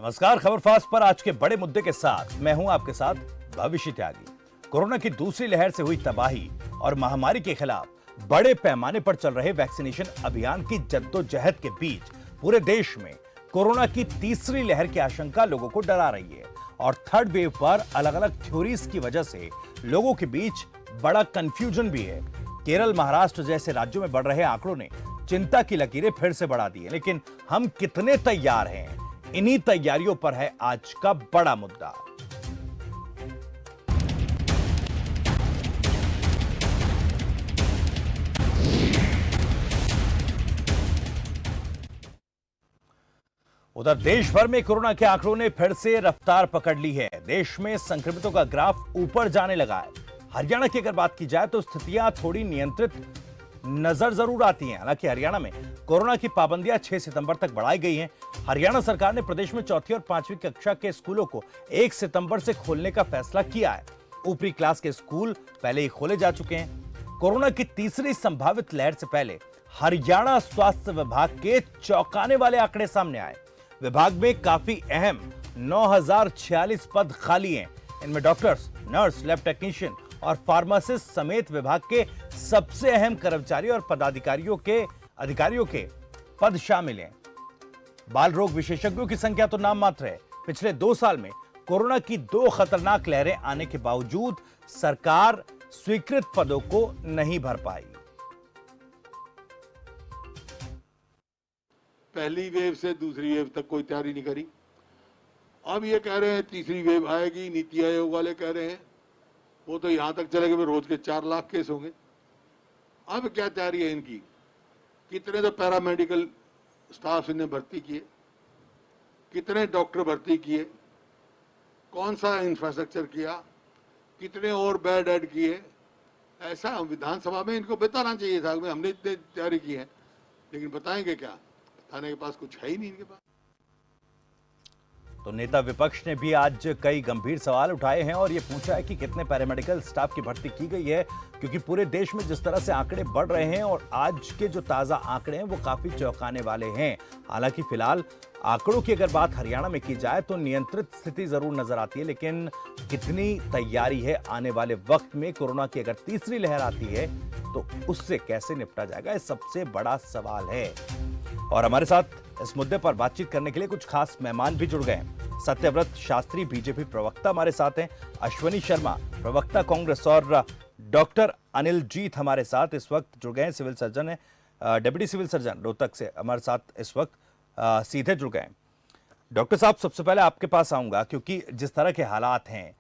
नमस्कार, खबर फास्ट पर आज के बड़े मुद्दे के साथ मैं हूं आपके साथ भविष्य त्यागी। कोरोना की दूसरी लहर से हुई तबाही और महामारी के खिलाफ बड़े पैमाने पर चल रहे वैक्सीनेशन अभियान की जद्दोजहद के बीच पूरे देश में कोरोना की तीसरी लहर की आशंका लोगों को डरा रही है और थर्ड वेव पर अलग अलग थ्योरीज की वजह से लोगों के बीच बड़ा कंफ्यूजन भी है। केरल, महाराष्ट्र जैसे राज्यों में बढ़ रहे आंकड़ों ने चिंता की लकीरें फिर से बढ़ा दी है, लेकिन हम कितने तैयार हैं, इन्हीं तैयारियों पर है आज का बड़ा मुद्दा। उधर देश भर में कोरोना के आंकड़ों ने फिर से रफ्तार पकड़ ली है। देश में संक्रमितों का ग्राफ ऊपर जाने लगा है। हरियाणा की अगर बात की जाए तो स्थितियां थोड़ी नियंत्रित नजर जरूर आती हैं। हालांकि हरियाणा में कोरोना की पाबंदियां 6 सितंबर तक बढ़ाई गई हैं। हरियाणा सरकार ने प्रदेश में चौथी और पांचवी कक्षा के स्कूलों को 1 सितंबर से खोलने का फैसला किया है। ऊपरी क्लास के स्कूल पहले ही खोले जा चुके हैं। कोरोना की तीसरी संभावित लहर से पहले हरियाणा स्वास्थ्य विभाग के चौंकाने वाले आंकड़े सामने आए। विभाग में काफी अहम 9046 पद खाली हैं। इनमें डॉक्टर्स, नर्स, लैब टेक्नीशियन और फार्मासिस्ट समेत विभाग के सबसे अहम कर्मचारी और अधिकारियों के पद शामिल हैं। बाल रोग विशेषज्ञों की संख्या तो नाम मात्र है। पिछले 2 साल में कोरोना की 2 खतरनाक लहरें आने के बावजूद सरकार स्वीकृत पदों को नहीं भर पाई। पहली वेव से दूसरी वेव तक कोई तैयारी नहीं करी। अब ये कह रहे हैं तीसरी वेव आएगी, नीति आयोग वाले कह रहे हैं, वो तो यहां तक चले गए रोज के 4 लाख केस होंगे। अब क्या तैयारी है इनकी? कितने तो पैरामेडिकल स्टाफ इन्हें भर्ती किए, कितने डॉक्टर भर्ती किए, कौन सा इंफ्रास्ट्रक्चर किया, कितने और बेड ऐड किए। ऐसा विधानसभा में इनको बताना चाहिए था कि हमने इतनी तैयारी की है, लेकिन बताएंगे क्या? बताने के पास कुछ है ही नहीं इनके पास। तो नेता विपक्ष ने भी आज कई गंभीर सवाल उठाए हैं और यह पूछा है कि कितने पैरामेडिकल स्टाफ की भर्ती की गई है, क्योंकि पूरे देश में जिस तरह से आंकड़े बढ़ रहे हैं और आज के जो ताजा आंकड़े हैं वो काफी चौंकाने वाले हैं। हालांकि फिलहाल आंकड़ों की अगर बात हरियाणा में की जाए तो नियंत्रित स्थिति जरूर नजर आती है, लेकिन कितनी तैयारी है आने वाले वक्त में कोरोना की अगर तीसरी लहर आती है तो उससे कैसे निपटा जाएगा, यह सबसे बड़ा सवाल है। और हमारे साथ इस मुद्दे पर बातचीत करने के लिए कुछ खास मेहमान भी जुड़ गए हैं। सत्यव्रत शास्त्री बीजेपी प्रवक्ता हमारे साथ हैं, अश्वनी शर्मा प्रवक्ता कांग्रेस और डॉक्टर अनिल जीत हमारे साथ इस वक्त जुड़ गए हैं, सिविल सर्जन है, डेप्यूटी सिविल सर्जन रोहतक से हमारे साथ इस वक्त सीधे जुड़ गए हैं। डॉक्टर साहब, सबसे पहले आपके पास आऊंगा क्योंकि जिस तरह के हालात हैं,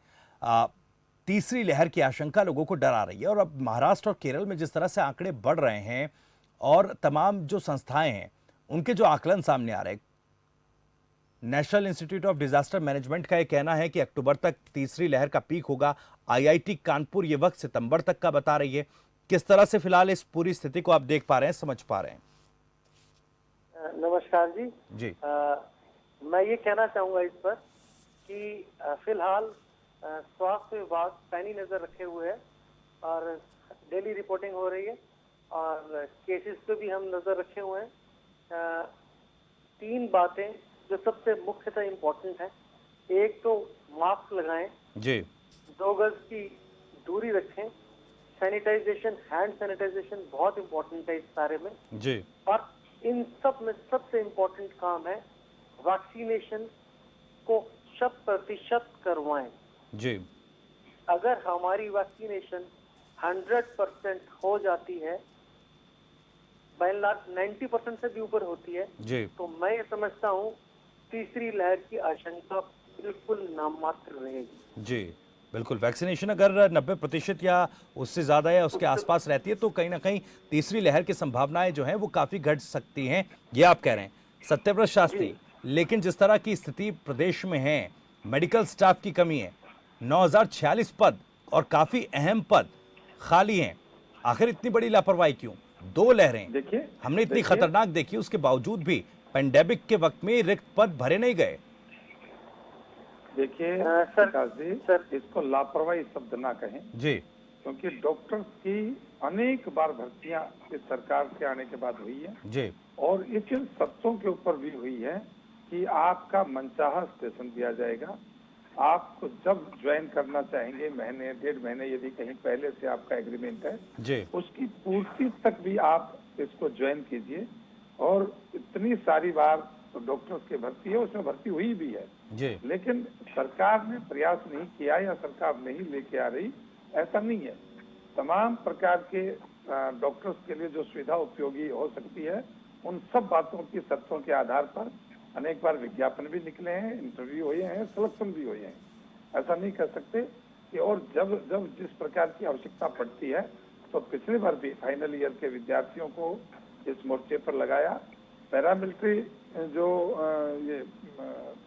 तीसरी लहर की आशंका लोगों को डरा रही है और अब महाराष्ट्र और केरल में जिस तरह से आंकड़े बढ़ रहे हैं और तमाम जो संस्थाएं हैं उनके जो आकलन सामने आ रहे हैं, national institute of disaster management का यह कहना है कि अक्टूबर तक तीसरी लहर का पीक होगा। आईआईटी कानपुर ये वक्त सितंबर तक का बता रही है। किस तरह से फिलहाल इस पूरी स्थिति को आप देख पा रहे हैं, समझ पा रहे हैं? नमस्कार जी। मैं ये कहना चाहूंगा इस पर कि फिलहाल स्वास्थ्य विभाग पैनी नजर रखे हुए है और डेली रिपोर्टिंग हो रही है और केसेस पे भी हम नजर रखे हुए हैं। 3 बातें जो सबसे मुख्यतः इम्पोर्टेंट है, एक तो मास्क लगाएं जी, 2 गज की दूरी रखें, सैनिटाइजेशन, हैंड सैनिटाइजेशन बहुत इम्पोर्टेंट है इस सारे में जी, और इन सब में सबसे इम्पोर्टेंट काम है वैक्सीनेशन को 100% करवाएं जी। अगर हमारी वैक्सीनेशन 100% हो जाती है, 90% से भी ऊपर होती है जी, तो मैं ये समझता हूँ तीसरी लहर की आशंका बिल्कुल नामात्र रहेगी जी। बिल्कुल, वैक्सीनेशन अगर 90% या उससे ज्यादा या उसके आसपास रहती है तो कहीं ना कहीं तीसरी लहर की संभावनाएं जो हैं वो काफी घट सकती हैं, ये आप कह रहे हैं सत्यव्रत शास्त्री। लेकिन जिस तरह की स्थिति प्रदेश में है, मेडिकल स्टाफ की कमी है, 9046 पद और काफी अहम पद खाली हैं, आखिर इतनी बड़ी लापरवाही क्यों? 2 लहरें हमने इतनी खतरनाक देखी, उसके बावजूद भी पेंडेमिक के वक्त में रिक्त पद भरे नहीं गए। देखिए सर, इसको लापरवाही शब्द ना कहें जी, क्योंकि डॉक्टर्स की अनेक बार भर्तियां इस सरकार के आने के बाद हुई है जी, और इस शर्तों के ऊपर भी हुई है कि आपका मनचाहा स्टेशन दिया जाएगा। आपको जब ज्वाइन करना चाहेंगे, महीने 1.5 महीने यदि कहीं पहले से आपका एग्रीमेंट है जी उसकी पूर्ति तक भी आप इसको ज्वाइन कीजिए। और इतनी सारी बार तो डॉक्टर्स की भर्ती है, उसमें भर्ती हुई भी है, जी लेकिन सरकार ने प्रयास नहीं किया या सरकार नहीं लेके आ रही, ऐसा नहीं है। तमाम प्रकार के डॉक्टर्स के लिए जो सुविधा उपयोगी हो सकती है, उन सब बातों की शर्तों के आधार पर अनेक बार विज्ञापन भी निकले हैं, इंटरव्यू हुए हैं, सिलेक्शन भी हुए हैं। ऐसा नहीं कर सकते कि और जब जब जिस प्रकार की आवश्यकता पड़ती है, तो पिछली बार भी फाइनल ईयर के विद्यार्थियों को इस मोर्चे पर लगाया। पैरामिलिट्री जो ये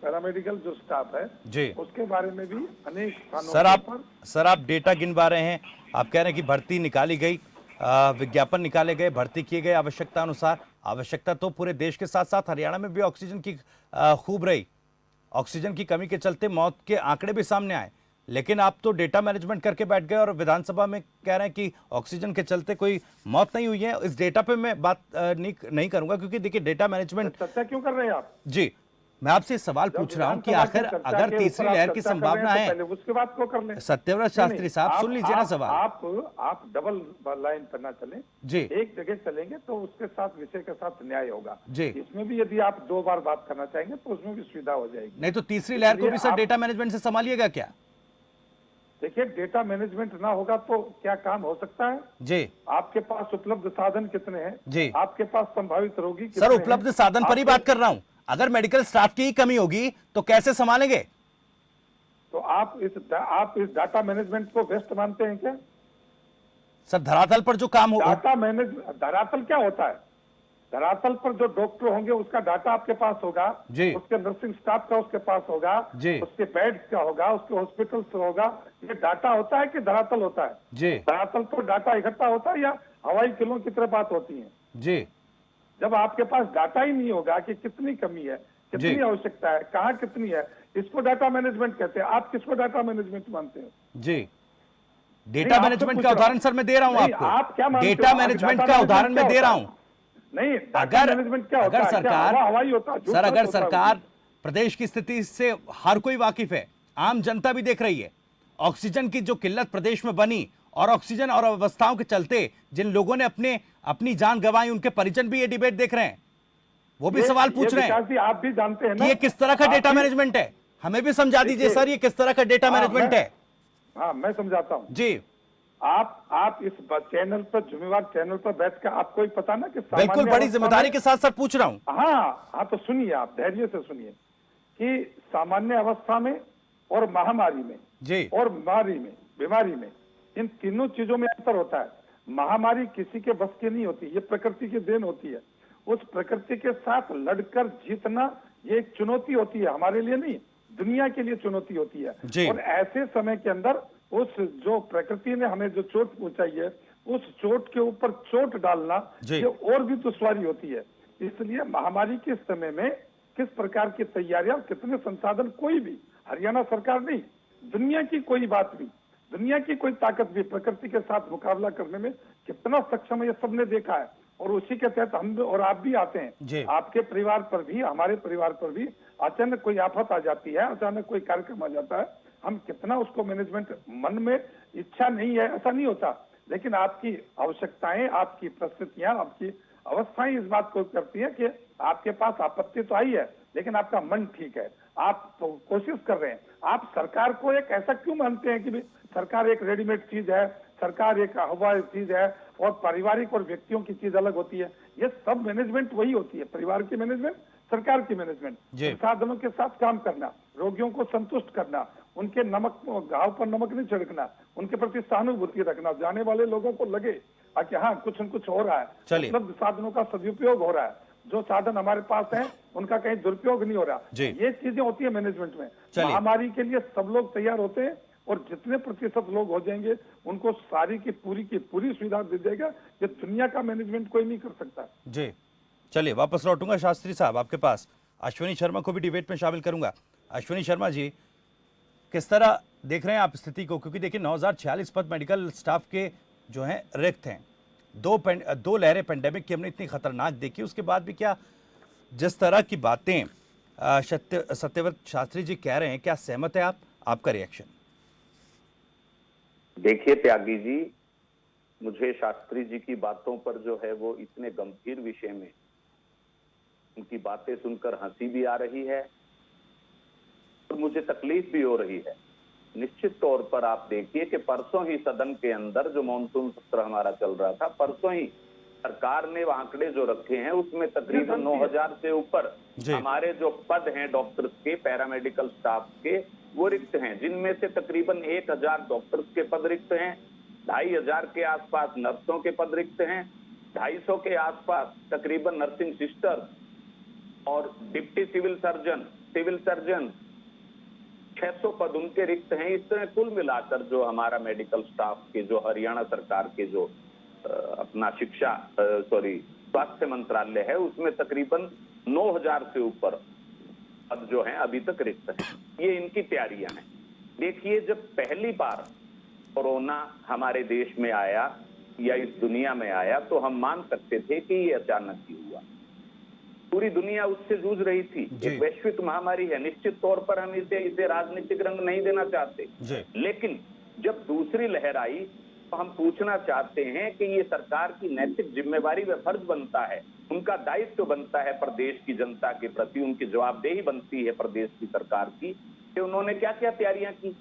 पैरामेडिकल जो स्टाफ है जी उसके बारे में भी अनेक स्थानों पर सर आप डेटा गिनवा रहे हैं, आप कह रहे हैं कि भर्ती निकाली गई, विज्ञापन निकाले गए, भर्ती किए गए आवश्यकता अनुसार। आवश्यकता तो पूरे देश के साथ साथ हरियाणा में भी ऑक्सीजन की खूब रही। ऑक्सीजन की कमी के चलते मौत के आंकड़े भी सामने आए, लेकिन आप तो डेटा मैनेजमेंट करके बैठ गए और विधानसभा में कह रहे हैं कि ऑक्सीजन के चलते कोई मौत नहीं हुई है। इस डेटा पे मैं बात नहीं करूंगा, क्योंकि देखिए डेटा मैनेजमेंट चर्चा क्यों कर रहे हैं आप? जी, मैं आपसे सवाल पूछ रहा हूं कि आखिर अगर तीसरी लहर की संभावना है, पहले उसके बाद को कर लें। सत्यव्रत शास्त्री साहब सुन लीजिए ना सवाल। आप डबल लाइन पर ना चलें जी, एक जगह चलेंगे तो उसके साथ विषय के साथ न्याय होगा जी। इसमें भी यदि आप 2 बार बात करना चाहेंगे तो उसमें भी सुविधा हो जाएगी। नहीं तो तीसरी लहर को भी सर डेटा मैनेजमेंट से संभालिएगा क्या? देखिए, डेटा मैनेजमेंट ना होगा तो क्या काम हो सकता है जी, आपके पास उपलब्ध साधन कितने हैं जी, आपके पास संभावित रोगी सर उपलब्ध साधन पर ही बात कर रहा हूं। अगर मेडिकल स्टाफ की ही कमी होगी तो कैसे संभालेंगे? तो आप इस डाटा मैनेजमेंट को बेस्ट मानते हैं क्या? सर धरातल पर जो काम हो, डाटा मैनेज धरातल क्या होता है? धरातल पर जो डॉक्टर होंगे उसका डाटा आपके पास होगा जी, उसके नर्सिंग स्टाफ का उसके पास होगा जी, उसके बेड्स का होगा, उसके हॉस्पिटल से होगा। ये डाटा होता है कि धरातल होता है? जी, धरातल पर डाटा इकट्ठा होता है या हवाई किलों की तरह बात होती है? जी, जब आपके पास डाटा ही नहीं होगा कि कितनी कमी है, कितनी आवश्यकता है, कहाँ कितनी है, इसको डाटा मैनेजमेंट कहते हैं। आप किसको डाटा मैनेजमेंट मानते हैं? जी, डेटा मैनेजमेंट का उदाहरण सर मैं दे रहा हूं आपको। आप क्या मानते हो? डेटा मैनेजमेंट का उदाहरण मैं दे रहा हूं। नहीं, अगर मैनेजमेंट क्या होता अगर है? सरकार हवाई होता है? सर अगर सरकार प्रदेश की स्थिति से हर कोई वाकिफ है, आम जनता भी देख रही है, ऑक्सीजन की जो किल्लत प्रदेश में बनी और ऑक्सीजन और अव्यवस्थाओं के चलते जिन लोगों ने अपनी जान गंवाई, उनके परिजन भी ये डिबेट देख रहे हैं, वो भी सवाल पूछ रहे हैं आप भी जानते हैं ना कि ये किस तरह का डेटा मैनेजमेंट है। हमें भी समझा दीजिए सर, ये किस तरह का डेटा मैनेजमेंट है। हाँ, मैं समझाता हूँ जी, आप इस चैनल पर, जिम्मेवार चैनल पर बैठकर आपको ही पता ना कि बिल्कुल बड़ी जिम्मेदारी के साथ सर पूछ रहा हूं। हाँ, तो सुनिए, आप धैर्य से सुनिए कि सामान्य अवस्था में और महामारी में जी, और बीमारी में इन तीनों चीजों में अंतर होता है। महामारी किसी के बस की नहीं होती, ये प्रकृति की देन होती है। उस प्रकृति के साथ लड़कर जीतना ये एक चुनौती होती है, हमारे लिए नहीं, दुनिया के लिए चुनौती होती है। और ऐसे समय के अंदर उस जो प्रकृति ने हमें जो चोट पहुंचाई है, उस चोट के ऊपर चोट डालना ये और भी दुश्वारी होती है। इसलिए महामारी के समय में किस प्रकार की तैयारियां, कितने संसाधन, कोई भी हरियाणा सरकार नहीं, दुनिया की कोई बात भी, दुनिया की कोई ताकत भी प्रकृति के साथ मुकाबला करने में कितना सक्षम है, ये सबने देखा है। और उसी के तहत हम और आप भी आते हैं। आपके परिवार पर भी, हमारे परिवार पर भी अचानक कोई आफत आ जाती है, अचानक कोई कार्यक्रम आ जाता है, हम कितना उसको मैनेजमेंट, मन में इच्छा नहीं है ऐसा नहीं होता, लेकिन आपकी आवश्यकताएं, आपकी परिस्थितियां, आपकी अवस्थाएं इस बात को करती है कि आपके पास आपत्ति तो आई है लेकिन आपका मन ठीक है, आप तो कोशिश कर रहे हैं। आप सरकार को एक ऐसा क्यों मानते हैं कि सरकार एक रेडीमेड चीज है, सरकार एक हवा चीज है और पारिवारिक और व्यक्तियों की चीज अलग होती है? ये सब मैनेजमेंट वही होती है, परिवार की मैनेजमेंट, सरकार की मैनेजमेंट, संसाधनों के साथ काम करना, रोगियों को संतुष्ट करना, उनके घाव पर नमक नहीं छिड़कना, उनके प्रति सहानुभूति रखना, जाने वाले लोगों को लगे कि हाँ कुछ न कुछ हो रहा है, उपलब्ध साधनों का सदुपयोग हो रहा है, जो साधन हमारे पास हैं उनका कहीं दुरुपयोग नहीं हो रहा। ये चीजें होती है मैनेजमेंट में। महामारी के लिए सब लोग तैयार होते हैं और जितने प्रतिशत लोग हो जाएंगे उनको सारी की पूरी सुविधा दे देगा। ये दुनिया का मैनेजमेंट कोई नहीं कर सकता। जी, चलिए वापस लौटूंगा शास्त्री साहब आपके पास। अश्विनी शर्मा को भी डिबेट में शामिल करूंगा। अश्विनी शर्मा जी, किस तरह देख रहे हैं आप स्थिति को? क्योंकि देखिए 9046 पद मेडिकल स्टाफ के जो हैं रिक्त हैं। दो लहरें पेंडेमिक की हमने इतनी खतरनाक देखी, उसके बाद भी क्या जिस तरह की बातें सत्यव्रत शास्त्री जी कह रहे हैं, क्या सहमत है आप? आपका रिएक्शन। देखिए त्यागी जी, मुझे शास्त्री जी की बातों पर जो है वो इतने गंभीर विषय में उनकी बातें सुनकर हंसी भी आ रही है और मुझे तकलीफ भी हो रही है। निश्चित तौर पर आप देखिए कि परसों ही सदन के अंदर जो मॉनसून सत्र हमारा चल रहा था, परसों ही सरकार ने आंकड़े जो रखे हैं उसमें तकरीबन 9,000 से ऊपर हमारे जो पद हैं डॉक्टर्स के, पैरामेडिकल स्टाफ के, वो रिक्त हैं, जिनमें से तकरीबन 1,000 डॉक्टर्स के पद रिक्त हैं, 2,500 के आसपास नर्सों के पद रिक्त हैं, 250 के आसपास तकरीबन नर्सिंग सिस्टर और डिप्टी सिविल सर्जन 600 पद उनके रिक्त हैं। इस तरह कुल मिलाकर जो हमारा मेडिकल स्टाफ के, जो हरियाणा सरकार के जो अपना स्वास्थ्य मंत्रालय है, उसमें तकरीबन 9,000 से ऊपर पद जो हैं अभी तक रिक्त हैं। ये इनकी तैयारियां हैं। देखिए, जब पहली बार कोरोना हमारे देश में आया या इस दुनिया में आया तो हम मान सकते थे कि ये अचानक ही हुआ। पूरी दुनिया उससे जूझ रही थी। एक वैश्विक महामारी है। निश्चित तौर पर हम इसे राजनीतिक रंग नहीं देना चाहते, लेकिन जब दूसरी लहर आई तो हम पूछना चाहते हैं कि ये सरकार की नैतिक जिम्मेवारी व फर्ज बनता है, उनका दायित्व बनता है प्रदेश की जनता के प्रति, उनकी जवाबदेही बनती है प्रदेश की सरकार की कि उन्होंने क्या क्या तैयारियां की।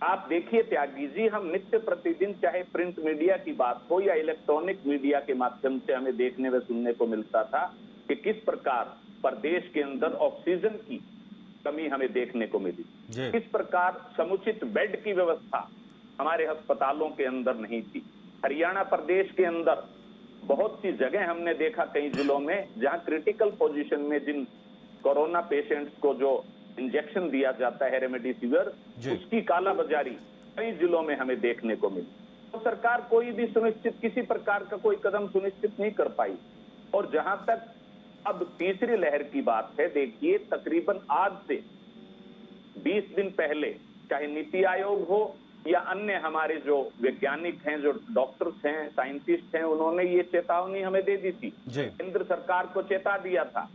आप देखिए त्यागी जी, हम नित्य प्रतिदिन चाहे प्रिंट मीडिया की बात हो या इलेक्ट्रॉनिक मीडिया के माध्यम से हमें देखने व सुनने को मिलता था कि किस प्रकार प्रदेश के अंदर ऑक्सीजन की कमी हमें देखने को मिली, किस प्रकार समुचित बेड की व्यवस्था हमारे अस्पतालों के अंदर नहीं थी। हरियाणा प्रदेश के अंदर बहुत सी जगह हमने देखा कई जिलों में जहां क्रिटिकल पोजीशन में जिन कोरोना पेशेंट्स को जो इंजेक्शन दिया जाता है रेमडेसिविर, उसकी कालाबाजारी कई जिलों में हमें देखने को मिली। तो सरकार कोई भी किसी प्रकार का कोई कदम सुनिश्चित नहीं कर पाई। और जहां तक अब तीसरी लहर की बात है, देखिए तकरीबन आज से 20 दिन पहले चाहे नीति आयोग हो या अन्य हमारे जो वैज्ञानिक हैं, जो डॉक्टर्स हैं, साइंटिस्ट हैं, उन्होंने ये चेतावनी हमें दे दी थी, केंद्र सरकार को चेता दिया था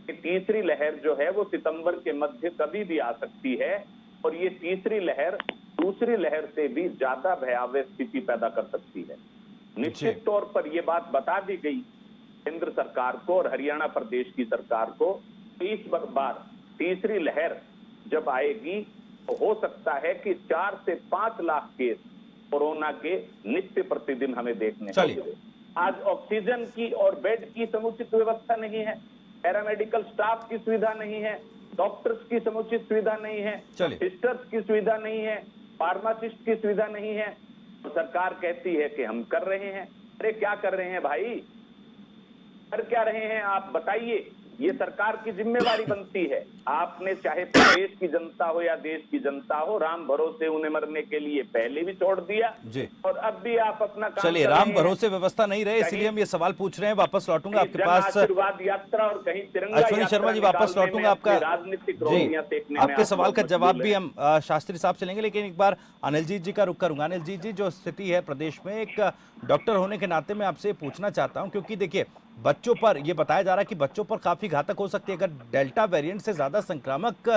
कि तीसरी लहर जो है वो सितंबर के मध्य कभी भी आ सकती है और ये तीसरी लहर दूसरी लहर से भी ज्यादा भयावह स्थिति पैदा कर सकती है। निश्चित तौर पर यह बात बता दी गई केंद्र सरकार को और हरियाणा प्रदेश की सरकार को, इस बार तीसरी लहर जब आएगी तो हो सकता है कि 4 से 5 लाख केस कोरोना के नित्य प्रतिदिन हमें देखने को मिले। आज ऑक्सीजन की और बेड की समुचित व्यवस्था नहीं है, पैरामेडिकल स्टाफ की सुविधा नहीं है, डॉक्टर्स की समुचित सुविधा नहीं है, सिस्टर्स की सुविधा नहीं है, फार्मासिस्ट की सुविधा नहीं है। तो सरकार कहती है कि हम कर रहे हैं। अरे क्या कर रहे हैं भाई, कर क्या रहे हैं आप बताइए। ये सरकार की जिम्मेवारी बनती है। आपने चाहे प्रदेश की जनता हो या देश की जनता हो, राम भरोसे उन्हें मरने के लिए पहले भी छोड़ दिया और अब भी आप अपना काम चलिए, राम भरोसे व्यवस्था नहीं रहे, इसलिए हम ये सवाल पूछ रहे हैं। वापस लौटूंगा आपके पास, आशीर्वाद यात्रा और कहीं तिरंगा अश्विनी शर्मा जी, वापस लौटूंगा आपका राजनीतिक जी, आपके सवाल का जवाब भी हम शास्त्री साहब से लेंगे, लेकिन एक बार अनिलजीत जी का रुख करूंगा। अनिलजीत जी, जो स्थिति है प्रदेश में, एक डॉक्टर होने के नाते मैं आपसे पूछना चाहता हूं, क्योंकि देखिए बच्चों पर यह बताया जा रहा है कि बच्चों पर काफी घातक हो सकती है अगर डेल्टा वेरिएंट से ज्यादा संक्रामक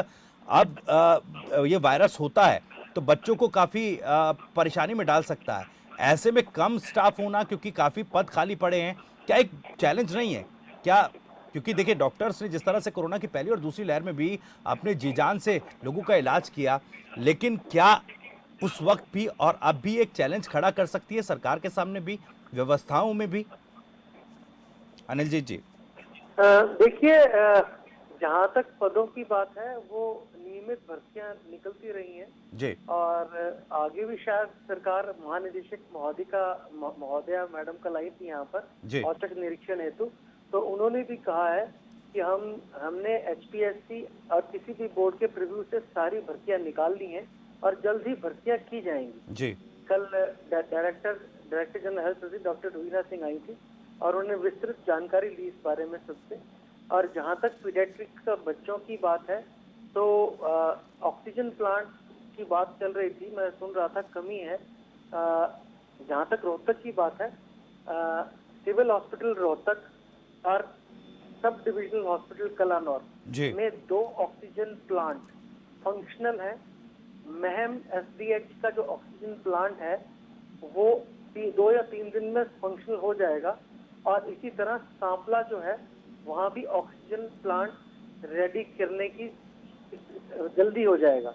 अब ये वायरस होता है तो बच्चों को काफी परेशानी में डाल सकता है। ऐसे में कम स्टाफ होना, क्योंकि काफी पद खाली पड़े हैं, क्या एक चैलेंज नहीं है क्या? क्योंकि देखिए डॉक्टर्स ने जिस तरह से कोरोना की पहली और दूसरी लहर में भी अपने जी जान से लोगों का इलाज किया, लेकिन क्या उस वक्त भी और अब भी एक चैलेंज खड़ा कर सकती है सरकार के सामने भी, व्यवस्थाओं में भी? अनिलजीत जी, देखिए, जहाँ तक पदों की बात है वो नियमित भर्तियां निकलती रही हैं जी, और आगे भी शायद सरकार महानिदेशक महोदया मैडम कल आई थी यहाँ पर औचक निरीक्षण हेतु, तो उन्होंने भी कहा है कि हमने HPSC और किसी भी बोर्ड के प्रीव्यू से सारी भर्तियां निकाल ली हैं और जल्द ही भर्तियां की जाएंगी जी। कल director general health doctor Ruvina Singh आई थी और उन्होंने विस्तृत जानकारी ली इस बारे में सबसे। और जहाँ तक पीडियाट्रिक्स का बच्चों की बात है तो ऑक्सीजन प्लांट की बात चल रही थी, मैं सुन रहा था कमी है। जहाँ तक रोहतक की बात है, सिविल हॉस्पिटल रोहतक और सब डिविजनल हॉस्पिटल कला नॉर्थ में 2 ऑक्सीजन प्लांट फंक्शनल है। महम एसडीएच का जो ऑक्सीजन प्लांट है वो 2 या 3 दिन में फंक्शनल हो जाएगा, और इसी तरह सांपला जो है वहाँ भी ऑक्सीजन प्लांट रेडी करने की जल्दी हो जाएगा।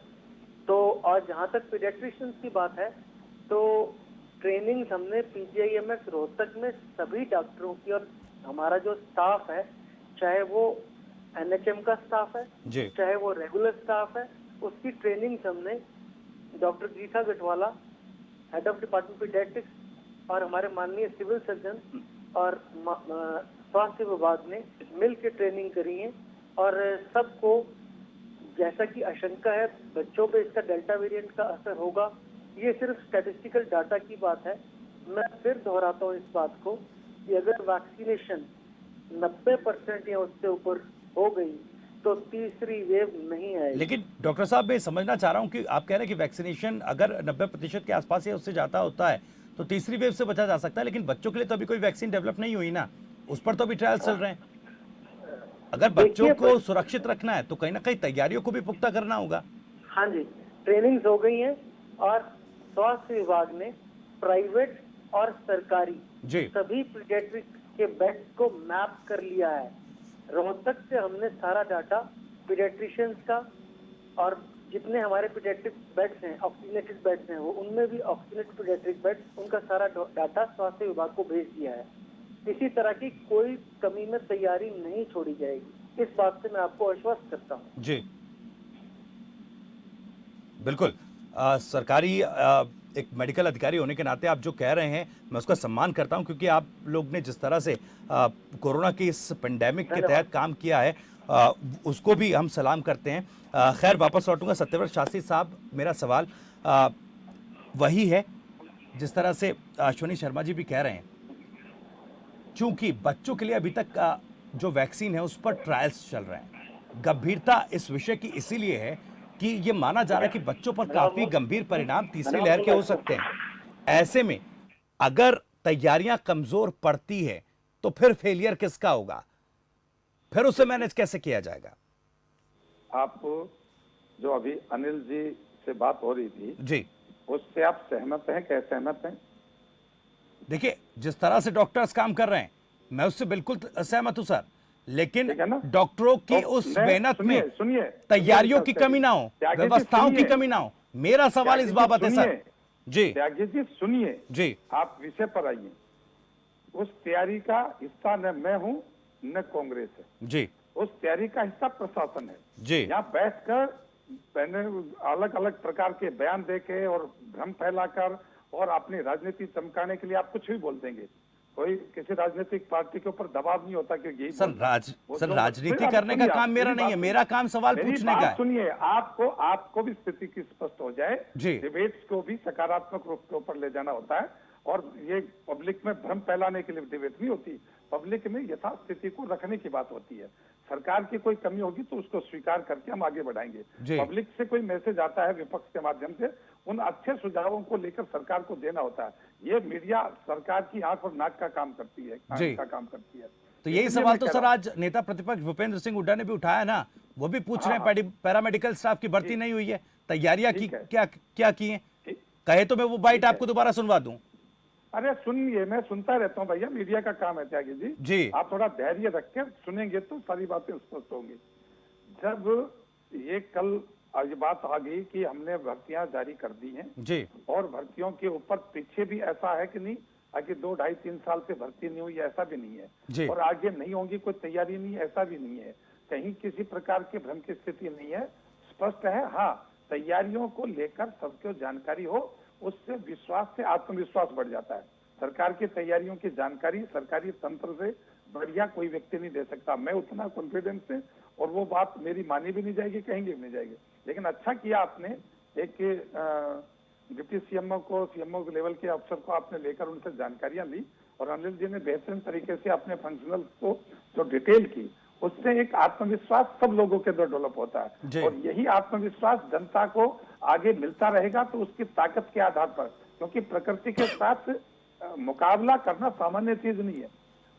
तो और जहाँ तक पीडियाट्रिशियंस की बात है, तो ट्रेनिंग हमने पीजीआईएमएस रोहतक में सभी डॉक्टरों की, और हमारा जो स्टाफ है, चाहे वो एनएचएम का स्टाफ है, चाहे वो रेगुलर स्टाफ है, उसकी ट्रेनिंग हमने doctor Geeta Gatwala, head of department paediatrics, और हमारे माननीय सिविल सर्जन और स्वास्थ्य विभाग ने मिल के ट्रेनिंग करी है। और सबको, जैसा कि आशंका है बच्चों पे इसका डेल्टा वेरिएंट का असर होगा, ये सिर्फ स्टैटिस्टिकल डाटा की बात है। मैं फिर दोहराता हूँ इस बात को कि अगर वैक्सीनेशन 90% या उससे ऊपर हो गई तो तीसरी वेव नहीं आएगी। लेकिन डॉक्टर साहब, मैं समझना चाह रहा हूं कि आप कह रहे हैं कि वैक्सीनेशन अगर 90% के आसपास या उससे जाता होता है तो तीसरी वेव से बचा जा सकता है, लेकिन बच्चों के लिए तो अभी कोई वैक्सीन डेवलप नहीं हुई ना, उस पर तो अभी ट्रायल चल रहे हैं। अगर बच्चों को सुरक्षित रखना है तो कहीं ना कहीं तैयारियों को भी पुख्ता करना होगा। हाँ जी, ट्रेनिंग हो गई है, और स्वास्थ्य विभाग ने प्राइवेट और सरकारी सभी पीडियाट्रिक के बेड्स को मैप कर लिया है। रोहतक से हमने सारा डाटा पीडियाट्रिशियंस का, और जितने हमारे पीडियाट्रिक बेड्स हैं, ऑक्सीजनेटेड बेड्स हैं, वो उनमें भी ऑक्सीजनेटेड पीडियाट्रिक बेड्स, उनका सारा डाटा स्वास्थ्य विभाग को भेज दिया है। किसी तरह की कोई कमी में तैयारी नहीं छोड़ी जाएगी, इस बात से मैं आपको आश्वस्त करता हूँ। जी बिल्कुल। सरकारी एक मेडिकल अधिकारी होने के नाते आप जो कह रहे हैं मैं उसका सम्मान करता हूं, क्योंकि आप लोग ने जिस तरह से कोरोना की इस पेंडेमिक के तहत काम किया है उसको भी हम सलाम करते हैं। खैर, वापस लौटूंगा सत्यव्रत शास्त्री साहब, मेरा सवाल वही है जिस तरह से अश्विनी शर्मा जी भी कह रहे हैं, चूंकि बच्चों के लिए अभी तक जो वैक्सीन है उस पर ट्रायल्स चल रहे हैं। गंभीरता इस विषय की इसीलिए है कि ये माना जा रहा है कि बच्चों पर काफी गंभीर परिणाम तीसरी लहर के हो सकते हैं। ऐसे में अगर तैयारियां कमजोर पड़ती है तो फिर फेलियर किसका होगा, फिर उसे मैनेज कैसे किया जाएगा? आप जो अभी अनिल जी से बात हो रही थी जी, उससे आप सहमत हैं? क्या सहमत हैं? देखिए, जिस तरह से डॉक्टर्स काम कर रहे हैं मैं उससे बिल्कुल सहमत हूं सर, लेकिन डॉक्टरों की उस मेहनत में तैयारियों की कमी ना हो, व्यवस्थाओं की कमी ना हो। मेरा सवाल इस बाबत है सर। जी त्यागी जी सुनिए जी, आप विषय पर आइए। उस तैयारी का हिस्सा न मैं हूं न कांग्रेस है जी, उस तैयारी का हिस्सा प्रशासन है जी। यहाँ बैठकर मैंने अलग अलग प्रकार के बयान देके और भ्रम फैलाकर और अपनी राजनीति चमकाने के लिए आप कुछ भी बोल देंगे। कोई किसी राजनीतिक पार्टी के ऊपर दबाव नहीं होता कि यही सर राजनीति करने का काम मेरा नहीं है, मेरा काम सवाल पूछने का है। सुनिए, आपको भी स्थिति की स्पष्ट हो जाए। डिबेट्स को भी सकारात्मक रूप के ऊपर ले जाना होता है, और ये पब्लिक में भ्रम फैलाने के लिए डिबेट नहीं होती। पब्लिक में यथास्थिति को रखने की बात होती है। सरकार की कोई कमी होगी तो उसको स्वीकार करके हम आगे बढ़ाएंगे। पब्लिक से कोई मैसेज आता है विपक्ष के माध्यम से, उन अच्छे सुझावों को लेकर सरकार को देना होता है। ये मीडिया सरकार की आंख और नाक का काम करती है, का काम करती है। तो यही सवाल तो सर आज नेता प्रतिपक्ष भूपेंद्र सिंह हुड्डा ने भी उठाया ना, वो भी पूछ रहे हैं पैरामेडिकल स्टाफ की भर्ती नहीं हुई है, तैयारियां की क्या की है? कहे तो मैं वो बाइट आपको दोबारा सुनवा दूं। अरे सुनिए, मैं सुनता रहता हूँ भैया, मीडिया का काम है त्यागी जी। आप थोड़ा धैर्य रख के सुनेंगे तो सारी बातें स्पष्ट होंगी। जब ये कल ये बात आ गई कि हमने भर्तियां जारी कर दी हैं जी, और भर्तियों के ऊपर पीछे भी ऐसा है कि नहीं, आगे 2, 2.5, 3 साल से भर्ती नहीं हुई ऐसा भी नहीं है, और आगे नहीं होंगी, कोई तैयारी नहीं ऐसा भी नहीं है, कहीं किसी प्रकार के भ्रम की स्थिति नहीं है, स्पष्ट है। हाँ, तैयारियों को लेकर सबको जानकारी हो, उससे विश्वास से आत्मविश्वास बढ़ जाता है। सरकार की तैयारियों की जानकारी सरकारी तंत्र से बढ़िया कोई व्यक्ति नहीं दे सकता। मैं उतना कॉन्फिडेंस से, और वो बात मेरी मानी भी नहीं जाएगी, कहेंगे भी नहीं जाएगी। लेकिन अच्छा किया आपने, एक डिप्टी सीएमओ को, सीएमओ लेवल के अफसर को आपने लेकर उनसे जानकारियां ली, और अनिल जी ने बेहतरीन तरीके से अपने फंक्शनल को जो डिटेल की, उससे एक आत्मविश्वास सब लोगों के अंदर डेवलप होता है, और यही आत्मविश्वास जनता को आगे मिलता रहेगा तो उसकी ताकत के आधार पर, क्योंकि प्रकृति के साथ मुकाबला करना सामान्य चीज नहीं है,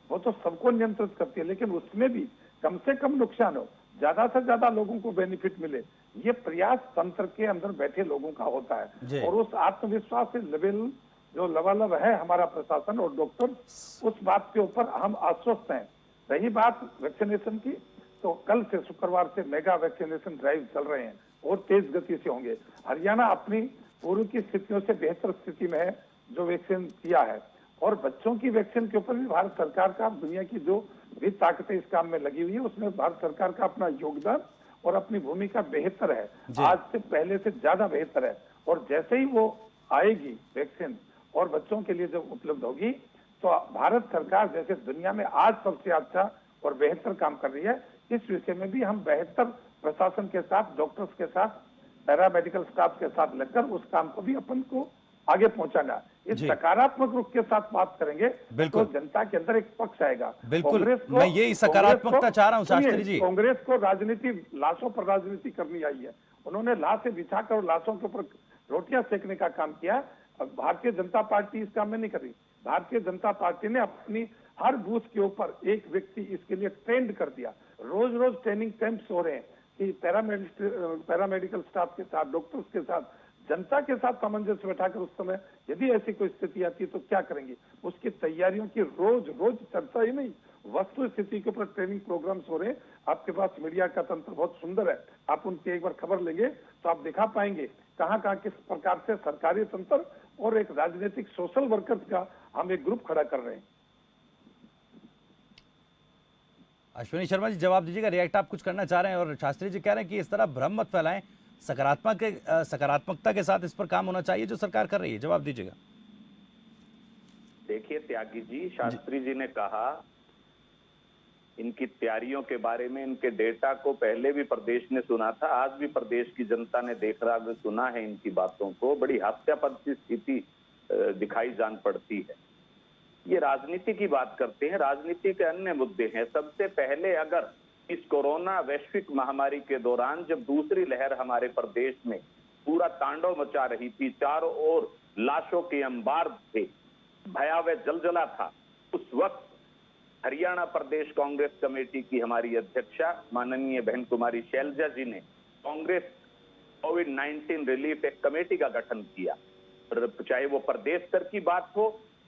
वो तो सबको नियंत्रित करती है, लेकिन उसमें भी कम से कम नुकसान हो। ज्यादा से ज्यादा लोगों को बेनिफिट मिले, ये प्रयास तंत्र के अंदर बैठे लोगों का होता है। और उस आत्मविश्वास से लेवल जो लबालब है हमारा प्रशासन और डॉक्टर, उस बात के ऊपर हम आश्वस्त हैं। रही बात वैक्सीनेशन की, तो कल से शुक्रवार से मेगा वैक्सीनेशन ड्राइव चल रहे हैं और तेज गति से होंगे। हरियाणा अपनी पूर्व की स्थितियों से बेहतर स्थिति में है जो वैक्सीन किया है, और बच्चों की वैक्सीन के ऊपर भी भारत सरकार का, दुनिया की जो भी ताकतें इस काम में लगी हुई है, उसमें भारत सरकार का अपना योगदान और अपनी भूमिका बेहतर है, आज से पहले से ज्यादा बेहतर है। और जैसे ही वो आएगी वैक्सीन और बच्चों के लिए जब उपलब्ध होगी, तो भारत सरकार जैसे दुनिया में आज सबसे अच्छा और बेहतर काम कर रही है, इस विषय में भी हम बेहतर प्रशासन के साथ, डॉक्टर्स के साथ, पैरामेडिकल स्टाफ के साथ लगकर उस काम को भी अपन को आगे पहुंचाना। इस सकारात्मक रुख के साथ बात करेंगे तो जनता के अंदर एक पक्ष आएगा। बिल्कुल, मैं यही सकारात्मकता चाह रहा हूं शास्त्री जी। कांग्रेस को राजनीति, लाशों पर राजनीति करनी आई है। उन्होंने लाशें बिछाकर और लाशों के ऊपर रोटियां सेकने का काम किया। भारतीय जनता पार्टी इस काम में नहीं कर रही। भारतीय जनता पार्टी ने अपनी हर बूथ के ऊपर एक व्यक्ति इसके लिए ट्रेंड कर दिया। रोज रोज ट्रेनिंग कैंप्स हो रहे हैं कि पैरामेडिकल स्टाफ के साथ, डॉक्टर्स के साथ, जनता के साथ सामंजस्य बैठाकर उस समय यदि ऐसी कोई स्थिति आती है तो क्या करेंगे, उसकी तैयारियों की रोज रोज चर्चा ही नहीं, वस्तु स्थिति के ऊपर ट्रेनिंग प्रोग्राम्स हो रहे हैं। आपके पास मीडिया का तंत्र बहुत सुंदर है, आप उनकी एक बार खबर लेंगे तो आप दिखा पाएंगे कहां कहां किस प्रकार से सरकारी तंत्र और एक राजनीतिक सोशल वर्कर्स का हम एक ग्रुप खड़ा कर रहे हैं। अश्विनी शर्मा जी जवाब दीजिएगा, रिएक्ट आप कुछ करना चाह रहे हैं। और शास्त्री जी कह रहे हैं कि इस तरह भ्रम मत फैलाएं, सकारात्मकता के साथ इस पर काम होना चाहिए जो सरकार कर रही है। जवाब दीजिएगा। देखिए त्यागी जी, शास्त्री जी ने कहा इनकी तैयारियों के बारे में, इनके डेटा को पहले भी प्रदेश ने सुना था, आज भी प्रदेश की जनता ने देख रहा सुना है इनकी बातों को। बड़ी हास्यास्पद सी स्थिति दिखाई जान पड़ती है। ये राजनीति की बात करते हैं, राजनीति के अन्य मुद्दे हैं। सबसे पहले अगर इस कोरोना वैश्विक महामारी के दौरान जब दूसरी लहर हमारे प्रदेश में पूरा तांडव मचा रही थी, चारों ओर लाशों के अंबार थे, भयावह जलजला था, उस वक्त हरियाणा प्रदेश कांग्रेस कमेटी की हमारी अध्यक्षा माननीय बहन कुमारी शैलजा जी ने कांग्रेस कोविड-19 रिलीफ एक कमेटी का गठन किया। चाहे वो प्रदेश स्तर की बात हो,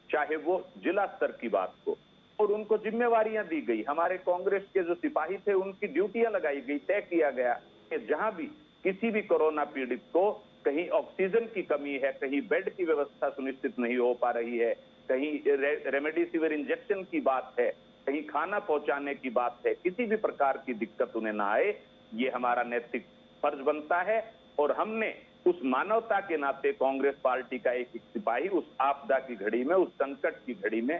चाहे वो जिला स्तर की बात हो, और उनको जिम्मेवारियां दी गई। हमारे कांग्रेस के जो सिपाही थे उनकी ड्यूटियां लगाई गई। तय किया गया कि जहां भी किसी भी कोरोना पीड़ित को कहीं ऑक्सीजन की कमी है, कहीं बेड की व्यवस्था सुनिश्चित नहीं हो पा रही है, कहीं रेमडेसिविर इंजेक्शन की बात है, कहीं खाना पहुंचाने की बात है, किसी भी प्रकार की दिक्कत उन्हें ना आए, ये हमारा नैतिक फर्ज बनता है। और हमने उस मानवता के नाते कांग्रेस पार्टी का एक सिपाही उस आपदा की घड़ी में, उस संकट की घड़ी में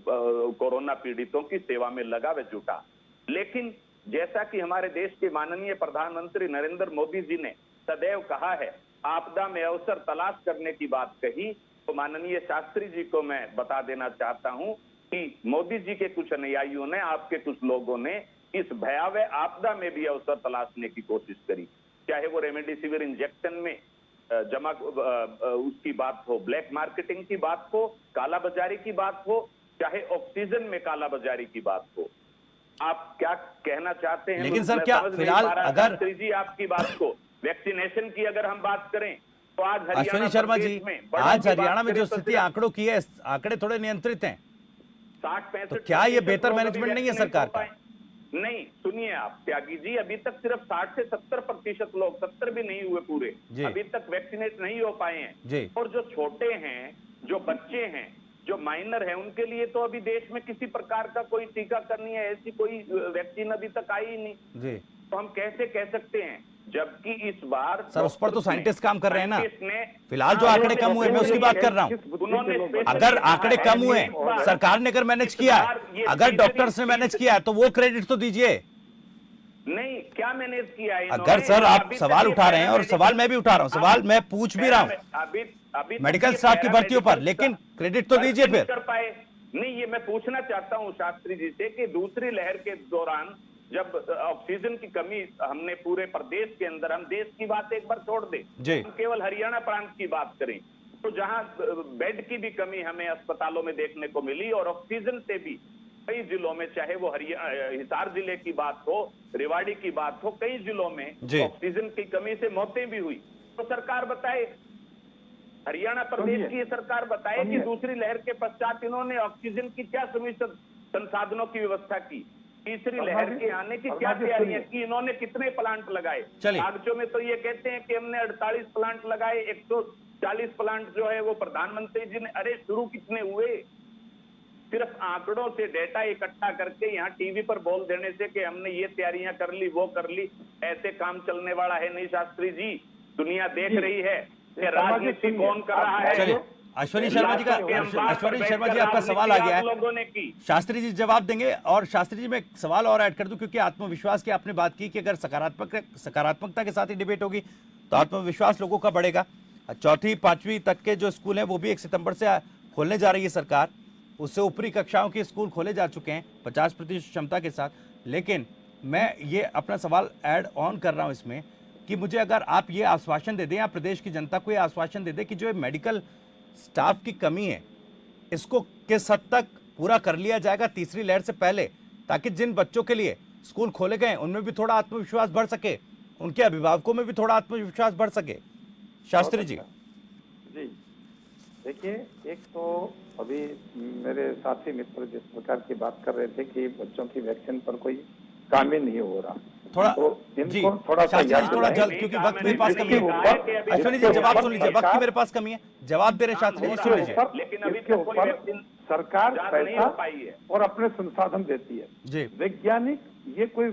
कोरोना पीड़ितों की सेवा में लगा व जुटा। लेकिन जैसा कि हमारे देश के माननीय प्रधानमंत्री नरेंद्र मोदी जी ने सदैव कहा है, आपदा में अवसर तलाश करने की बात कही, तो माननीय शास्त्री जी को मैं बता देना चाहता हूं कि मोदी जी के कुछ अनुयायियों ने, आपके कुछ लोगों ने इस भयावह आपदा में भी अवसर तलाशने की कोशिश करी। चाहे वो रेमडेसिविर इंजेक्शन में जमा उसकी बात हो, ब्लैक मार्केटिंग की बात हो, कालाबाजारी की बात हो, चाहे ऑक्सीजन में कालाबाजारी की बात हो। आप क्या कहना चाहते हैं? लेकिन सर क्या फिलहाल अगर जी आपकी बात को, वैक्सीनेशन की अगर हम बात करें तो आज अश्विनी शर्मा जी, आज हरियाणा में जो स्थिति आंकड़ों की है, आंकड़े थोड़े नियंत्रित हैं। 60-65 तो क्या ये बेहतर मैनेजमेंट नहीं है सरकार का? नहीं, सुनिए आप त्यागी जी, अभी तक सिर्फ 60 से 70% लोग, 70 भी नहीं हुए पूरे, अभी तक वैक्सीनेट नहीं हो पाए हैं। और जो छोटे हैं, जो बच्चे हैं, जो माइनर हैं, उनके लिए तो अभी देश में किसी प्रकार का कोई टीकाकरण नहीं है, ऐसी कोई वैक्सीन अभी तक आई ही नहीं। तो हम कैसे कह सकते हैं, जबकि इस बार सर उस पर तो साइंटिस्ट काम कर रहे हैं ना। फिलहाल जो आंकड़े कम हुए मैं उसकी बात कर रहा हूं। अगर आंकड़े कम हुए, सरकार ने अगर मैनेज किया, अगर डॉक्टर्स ने मैनेज किया, तो वो क्रेडिट तो दीजिए। नहीं, क्या मैनेज किया है? अगर सर आप सवाल उठा रहे हैं, और सवाल मैं भी उठा रहा हूं, सवाल मैं पूछ भी रहा हूं मेडिकल स्टाफ की भर्तियों पर, लेकिन क्रेडिट तो दीजिए फिर। कर पाए नहीं, ये मैं पूछना चाहता हूं शास्त्री जी से कि दूसरी लहर के दौरान जब ऑक्सीजन की कमी हमने पूरे प्रदेश के अंदर, हम देश की बात एक बार छोड़ दे, हम केवल हरियाणा प्रांत की बात करें, तो जहां बेड की भी कमी हमें अस्पतालों में देखने को मिली और ऑक्सीजन से भी कई जिलों में, चाहे वो हिसार जिले की बात हो, रेवाड़ी की बात हो, कई जिलों में ऑक्सीजन की कमी से मौतें भी हुई। तो सरकार बताए, हरियाणा प्रदेश की सरकार बताए कि दूसरी लहर के पश्चात इन्होंने ऑक्सीजन की क्या समुचित संसाधनों की व्यवस्था की, तीसरी लहर के आने की क्या तैयारियां की, इन्होंने कितने प्लांट लगाए। कागजों में तो ये कहते हैं कि हमने 48 प्लांट लगाए, 140 प्लांट जो है वो प्रधानमंत्री जी ने, अरे शुरू कितने हुए? सिर्फ आंकड़ों से डेटा इकट्ठा करके यहाँ टीवी पर बोल देने से कि हमने ये तैयारियां कर ली, वो कर ली, ऐसे काम चलने वाला है नहीं शास्त्री जी। दुनिया देख रही है कि राजनीति कौन कर रहा है। अश्वनी शर्मा जी आपका सवाल आ गया है, लोगों ने की। शास्त्री जी जवाब देंगे। और शास्त्री जी मैं एक सवाल और ऐड कर दूं, क्योंकि आत्मविश्वास की आपने बात की कि अगर सकारात्मकता के साथ ही डिबेट होगी तो आत्मविश्वास लोगों का बढ़ेगा। चौथी पांचवी तक के जो स्कूल हैं वो भी 1 सितंबर से खोलने जा रही है सरकार, उससे ऊपरी कक्षाओं के स्कूल खोले जा चुके हैं 50% क्षमता के साथ। लेकिन मैं ये अपना सवाल ऐड ऑन कर रहा हूं इसमें कि मुझे अगर आप ये आश्वासन दे दें या प्रदेश की जनता को ये आश्वासन दे दें कि जो मेडिकल स्टाफ की कमी है इसको किस हद तक पूरा कर लिया जाएगा तीसरी लहर से पहले, ताकि जिन बच्चों के लिए स्कूल खोले गए उनमें भी थोड़ा आत्मविश्वास बढ़ सके, उनके अभिभावकों में भी थोड़ा आत्मविश्वास बढ़ सके। शास्त्री जी देखिए, एक तो अभी मेरे साथी मित्र जिस प्रकार की बात कर रहे थे कि बच्चों की वैक्सीन पर कोई काम ही नहीं हो रहा, थोड़ा तो इनको थोड़ा सा थोड़ा जल्द, क्योंकि वक्त मेरे पास कमी है। अश्विनी जी जवाब सुन लीजिए, वक्त की मेरे पास कमी है, जवाब दे रहे शास्त्री जी, सुन लीजिए। लेकिन इसके ऊपर सरकार पैसा और अपने संसाधन देती है जी। वैज्ञानिक ये कोई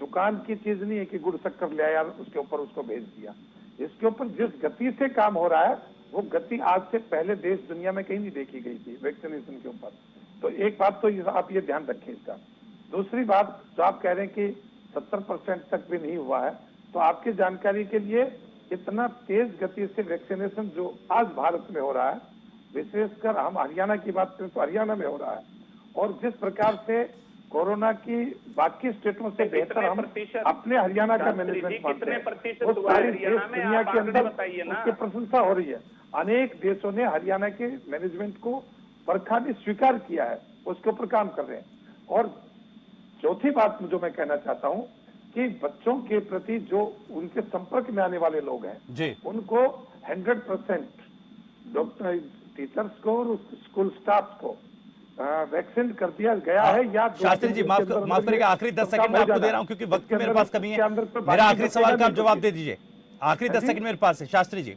दुकान की चीज नहीं है कि गुड़ शक्कर ले आया उसके ऊपर उसको भेज दिया। इसके ऊपर जिस गति से काम हो रहा है वो गति आज से पहले देश दुनिया में कहीं नहीं देखी गई थी वैक्सीनेशन के ऊपर। तो एक बात तो आप ये ध्यान रखें इसका। दूसरी बात जो आप कह रहे हैं कि 70% तक भी नहीं हुआ है, तो आपकी जानकारी के लिए इतना तेज गति से वैक्सीनेशन जो आज भारत में हो रहा है, विशेषकर हम हरियाणा की बात करें तो हरियाणा में हो रहा है, और जिस प्रकार से कोरोना की बाकी स्टेटों से बेहतर हम अपने हरियाणा का मैनेजमेंट मानते हैं, वो सारी देश दुनिया के अंदर उसकी प्रशंसा हो रही है। अनेक देशों ने हरियाणा के मैनेजमेंट को परखा भी स्वीकार किया है, उसके ऊपर काम कर रहे हैं। और चौथी बात जो मैं कहना चाहता हूं कि बच्चों के प्रति जो उनके संपर्क में आने वाले लोग हैं उनको 100% डॉक्टर, टीचर्स को और स्कूल स्टाफ को वैक्सीन कर दिया गया है। या शास्त्री जी माफ करिएगा, आखिरी 10 सेकंड में आपको दे रहा हूं क्योंकि वक्त मेरे पास कमी है। मेरा आखिरी सवाल का आप जवाब दे दीजिए, आखिरी 10 सेकंड मेरे पास है। शास्त्री जी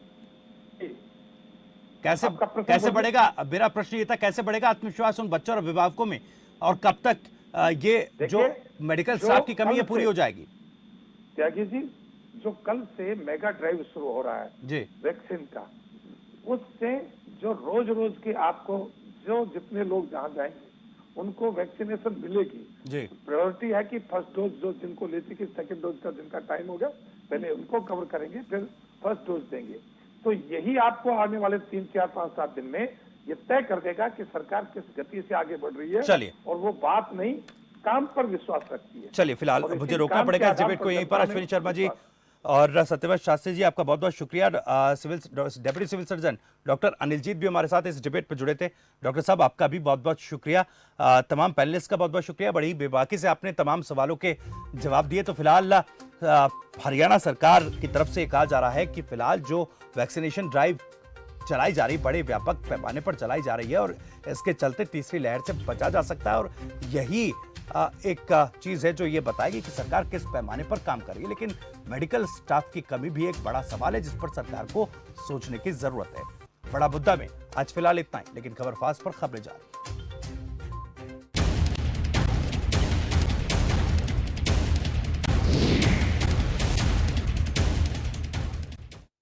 कैसे बढ़ेगा, मेरा प्रश्न ये था, कैसे बढ़ेगा आत्मविश्वास उन बच्चों और अभिभावकों में, और कब तक ये जो मेडिकल स्टाफ की कमी है पूरी हो जाएगी? त्यागी जी, जो कल से मेगा ड्राइव शुरू हो रहा है जी वैक्सीन का, उससे जो रोज रोज के आपको जो जितने लोग जहां जाएंगे उनको वैक्सीनेशन मिलेगी जी। प्रायोरिटी है कि फर्स्ट डोज जो जिनको लेती कि सेकंड डोज का जिनका टाइम हो गया पहले उनको कवर करेंगे, फिर फर्स्ट डोज देंगे। तो यही आपको आने वाले 3, 4, 5, 7 दिन में ये तय कर देगा कि सरकार किस गति से आगे बढ़ रही है। चलिए, और वो बात नहीं, काम पर विश्वास रखती है। चलिए, फिलहाल मुझे रोकना पड़ेगा इस डिबेट को यहीं पर। अश्विनी शर्मा जी और सत्यव्रत शास्त्री जी आपका बहुत बहुत शुक्रिया। डेप्यूटी सिविल सर्जन डॉक्टर अनिलजीत भी हमारे साथ इस डिबेट पर जुड़े थे। डॉक्टर साहब आपका भी बहुत बहुत शुक्रिया। तमाम पैनलिस्ट का बहुत बहुत शुक्रिया, बड़ी बेबाकी से आपने तमाम सवालों के जवाब दिए। तो फिलहाल हरियाणा सरकार की तरफ से कहा जा रहा है कि फिलहाल जो वैक्सीनेशन ड्राइव चलाई जा रही, बड़े व्यापक पैमाने पर चलाई जा रही है और इसके चलते तीसरी लहर से बचा जा सकता है। और यही एक चीज है जो ये बताएगी कि सरकार किस पैमाने पर काम कर रही है। लेकिन मेडिकल स्टाफ की कमी भी एक बड़ा सवाल है जिस पर सरकार को सोचने की जरूरत है। बड़ा मुद्दा में आज फिलहाल इतना ही, लेकिन खबर फास्ट पर खबरें जारी।